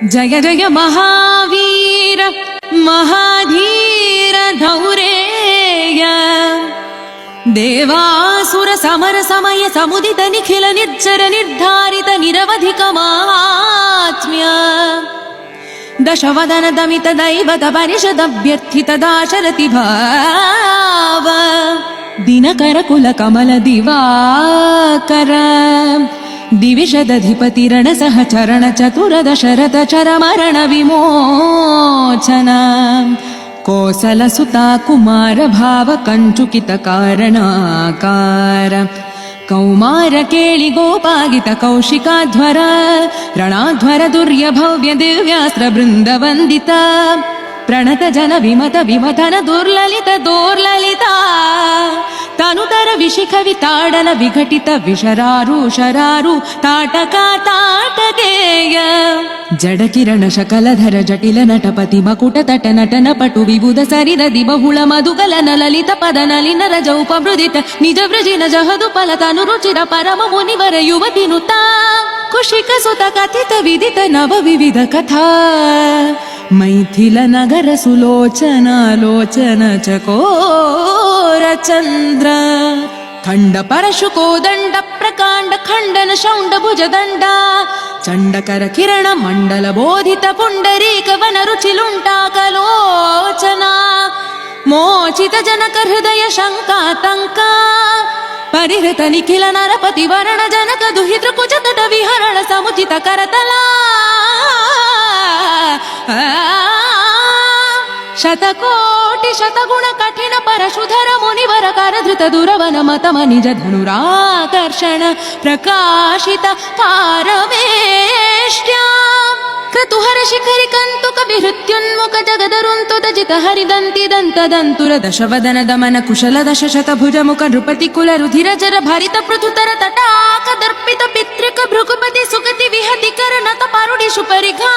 जय जय महावीर महाधीर धौरेय देवासुर समर समय समुदित निखिल निर्जर निर्धारित निरवधिक माहात्म्य दशवदन दमित दैवत परिषद अभ्यर्थित दाशरथि भाव दिनकर कुल कमल दिवाकर दिविषदधिपति रण सहचरण चतुर दशरथ चर मरण विमोचन कोसल सुता कुमार भाव कंचुकित कारणाकार कौमार केळि गोपागित कौशिकाध्वर ರಣಾಧ್ವರ दुर्य भव्य दिव्यास्त्र बृंद वंदित प्रणत जन विमत विमथन दुर्ललित दोर्ललिता तनुतर विशिख विताडन विघटित विशरारु शरारु ताटका ताटकेय जड किरण शकलधर जटिल नटपति मकुट तट नटन पटु विबुध सरिदधि बहुಳ मधुगलन ललित पद नलिन रजौपमृदित निज व्रजिन जहदु फलतनु रुचिर परम मुनिवर युवति नुता कुशिक सुत कथित विदित नव विविध कथा मैथिल नगर सुलोचन लोचन चकोर चंद्र खंड परशु कोदंड प्रकांड खंडन शौंड भुज दंड चंडकर किरण मंडल बोधित पुंडरीक वन रुचिलुंटाकलोचना मोचित जनक हृदय शंकातंका परिहृत निखिल नरपति वरण जनक दुहितृ कुज तट विहरण समुचित करतला शतकोटि शतगुण कठिन परशुधर मुनिवर कर धृत दुरवन मतम निज धनुराकर्षण प्रकाशित पारमेष्ट्या क्रतुहर शिखरि कंतुक विहृत्युन्मुख जगदरुन्तुत जित हरिदन्ति दन्त दन्तुर दशवदन दमन कुशल दश शत भुज मुख नृपति कुल रुधिर जर भरित पृथुतर तटाक दर्पित पितृक भृगुपति सुगति विहति कर नत पारुडिषु परिघा